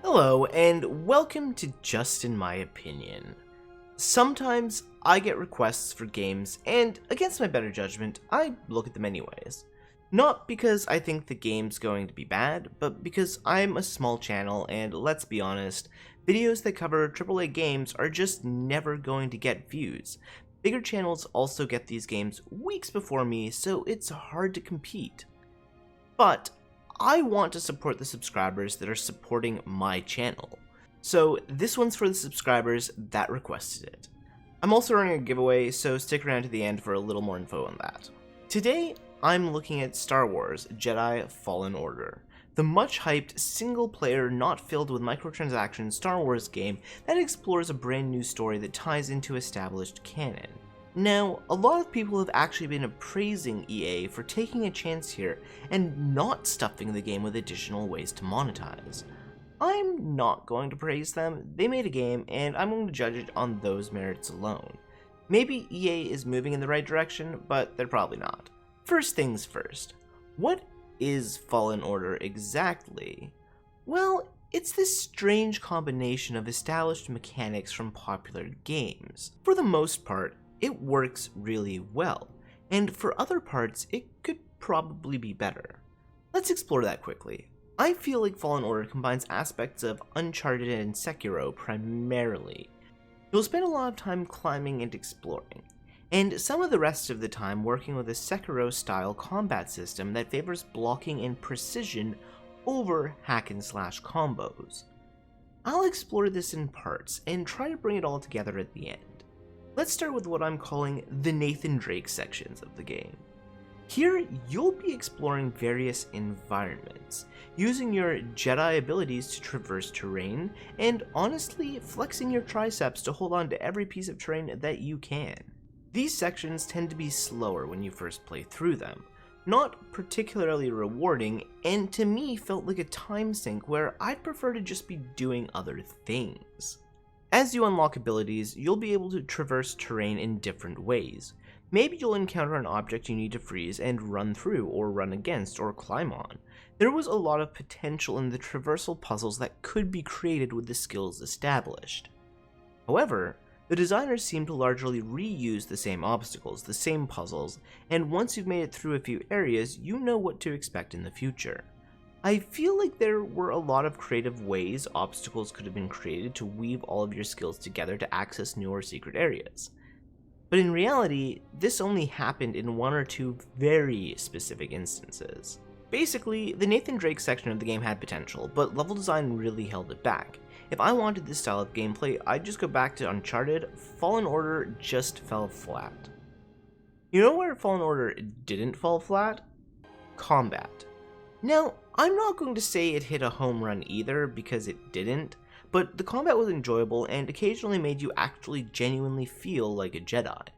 Hello, and welcome to Just In My Opinion. Sometimes I get requests for games, and against my better judgment, I look at them anyways. Not because I think the game's going to be bad, but because I'm a small channel, and let's be honest, videos that cover AAA games are just never going to get views. Bigger channels also get these games weeks before me, so it's hard to compete. But I want to support the subscribers that are supporting my channel. So this one's for the subscribers that requested it. I'm also running a giveaway, so stick around to the end for a little more info on that. Today, I'm looking at Star Wars Jedi Fallen Order, the much-hyped, single-player, not filled with microtransactions Star Wars game that explores a brand new story that ties into established canon. Now, a lot of people have actually been appraising EA for taking a chance here and not stuffing the game with additional ways to monetize. I'm not going to praise them. They made a game, and I'm going to judge it on those merits alone. Maybe EA is moving in the right direction, but they're probably not. First things first, what is Fallen Order exactly? Well, it's this strange combination of established mechanics from popular games. For the most part, it works really well, and for other parts, it could probably be better. Let's explore that quickly. I feel like Fallen Order combines aspects of Uncharted and Sekiro primarily. You'll spend a lot of time climbing and exploring, and some of the rest of the time working with a Sekiro-style combat system that favors blocking and precision over hack-and-slash combos. I'll explore this in parts and try to bring it all together at the end. Let's start with what I'm calling the Nathan Drake sections of the game. Here, you'll be exploring various environments, using your Jedi abilities to traverse terrain, and honestly, flexing your triceps to hold on to every piece of terrain that you can. These sections tend to be slower when you first play through them, not particularly rewarding, and to me felt like a time sink where I'd prefer to just be doing other things. As you unlock abilities, you'll be able to traverse terrain in different ways. Maybe you'll encounter an object you need to freeze and run through, or run against, or climb on. There was a lot of potential in the traversal puzzles that could be created with the skills established. However, the designers seem to largely reuse the same obstacles, the same puzzles, and once you've made it through a few areas, you know what to expect in the future. I feel like there were a lot of creative ways obstacles could have been created to weave all of your skills together to access new or secret areas. But in reality, this only happened in one or two very specific instances. Basically, the Nathan Drake section of the game had potential, but level design really held it back. If I wanted this style of gameplay, I'd just go back to Uncharted. Fallen Order just fell flat. You know where Fallen Order didn't fall flat? Combat. Now, I'm not going to say it hit a home run either, because it didn't, but the combat was enjoyable and occasionally made you actually genuinely feel like a Jedi.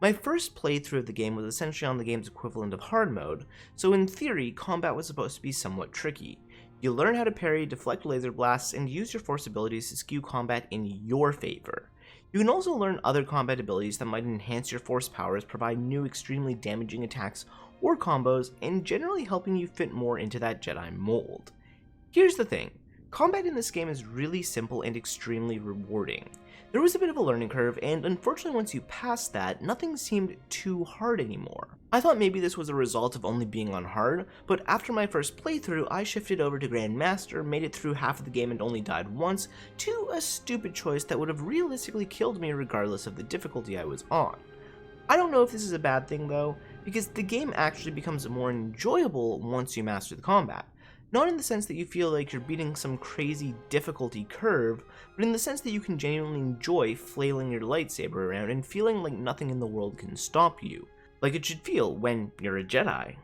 My first playthrough of the game was essentially on the game's equivalent of hard mode, so in theory, combat was supposed to be somewhat tricky. You learn how to parry, deflect laser blasts, and use your force abilities to skew combat in your favor. You can also learn other combat abilities that might enhance your force powers, provide new extremely damaging attacks or combos, and generally helping you fit more into that Jedi mold. Here's the thing, combat in this game is really simple and extremely rewarding. There was a bit of a learning curve, and unfortunately once you passed that, nothing seemed too hard anymore. I thought maybe this was a result of only being on hard, but after my first playthrough, I shifted over to Grandmaster, made it through half of the game and only died once, to a stupid choice that would have realistically killed me regardless of the difficulty I was on. I don't know if this is a bad thing though, because the game actually becomes more enjoyable once you master the combat. Not in the sense that you feel like you're beating some crazy difficulty curve, but in the sense that you can genuinely enjoy flailing your lightsaber around and feeling like nothing in the world can stop you, like it should feel when you're a Jedi.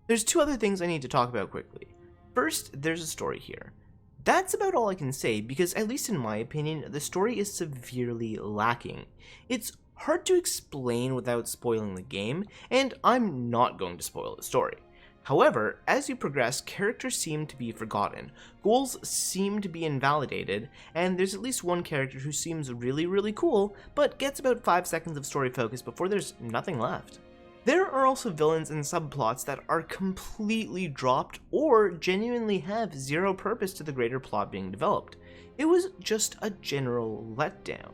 There's two other things I need to talk about quickly. First, there's a story here. That's about all I can say because, at least in my opinion, the story is severely lacking. It's hard to explain without spoiling the game, and I'm not going to spoil the story. However, as you progress, characters seem to be forgotten, goals seem to be invalidated, and there's at least one character who seems really cool, but gets about 5 seconds of story focus before there's nothing left. There are also villains and subplots that are completely dropped or genuinely have zero purpose to the greater plot being developed. It was just a general letdown.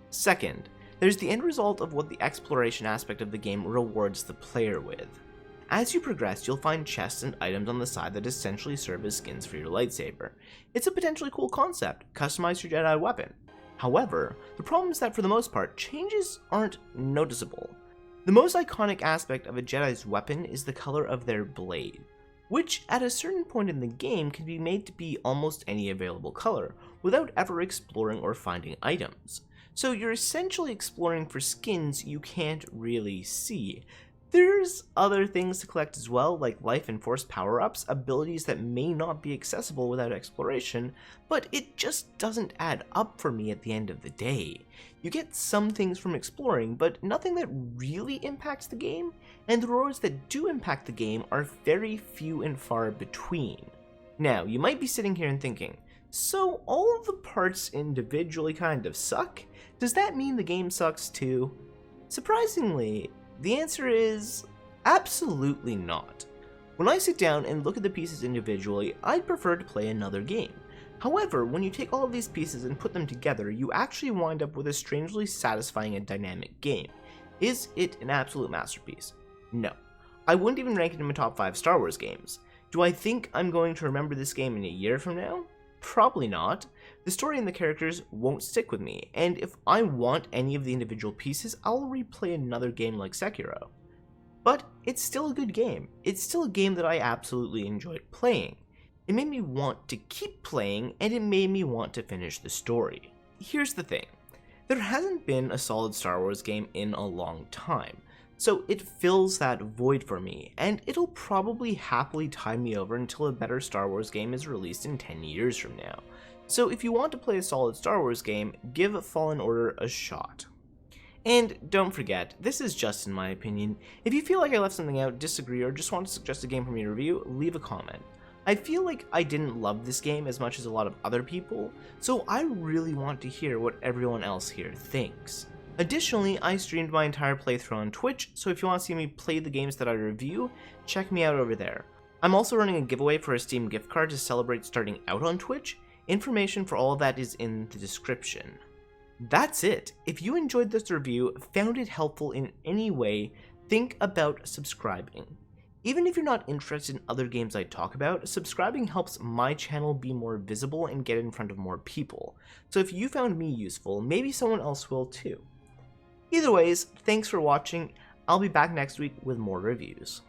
Second, there's the end result of what the exploration aspect of the game rewards the player with. As you progress, you'll find chests and items on the side that essentially serve as skins for your lightsaber. It's a potentially cool concept, customize your Jedi weapon. However, the problem is that for the most part, changes aren't noticeable. The most iconic aspect of a Jedi's weapon is the color of their blade, which at a certain point in the game can be made to be almost any available color, without ever exploring or finding items. So you're essentially exploring for skins you can't really see. There's other things to collect as well, like life and force power-ups, abilities that may not be accessible without exploration, but it just doesn't add up for me at the end of the day. You get some things from exploring, but nothing that really impacts the game, and the rewards that do impact the game are very few and far between. Now, you might be sitting here and thinking, so all of the parts individually kind of suck? Does that mean the game sucks too? Surprisingly, the answer is absolutely not. When I sit down and look at the pieces individually, I'd prefer to play another game. However, when you take all of these pieces and put them together, you actually wind up with a strangely satisfying and dynamic game. Is it an absolute masterpiece? No. I wouldn't even rank it in my top 5 Star Wars games. Do I think I'm going to remember this game in a year from now? Probably not. The story and the characters won't stick with me, and if I want any of the individual pieces, I'll replay another game like Sekiro. But it's still a good game. It's still a game that I absolutely enjoyed playing. It made me want to keep playing, and it made me want to finish the story. Here's the thing. There hasn't been a solid Star Wars game in a long time, so it fills that void for me, and it'll probably happily tide me over until a better Star Wars game is released in 10 years from now. So if you want to play a solid Star Wars game, give Fallen Order a shot. And don't forget, this is just in my opinion. If you feel like I left something out, disagree, or just want to suggest a game for me to review, leave a comment. I feel like I didn't love this game as much as a lot of other people, so I really want to hear what everyone else here thinks. Additionally, I streamed my entire playthrough on Twitch, so if you want to see me play the games that I review, check me out over there. I'm also running a giveaway for a Steam gift card to celebrate starting out on Twitch. Information for all of that is in the description. That's it. If you enjoyed this review, found it helpful in any way, think about subscribing. Even if you're not interested in other games I talk about, subscribing helps my channel be more visible and get in front of more people. So if you found me useful, maybe someone else will too. Either ways, thanks for watching. I'll be back next week with more reviews.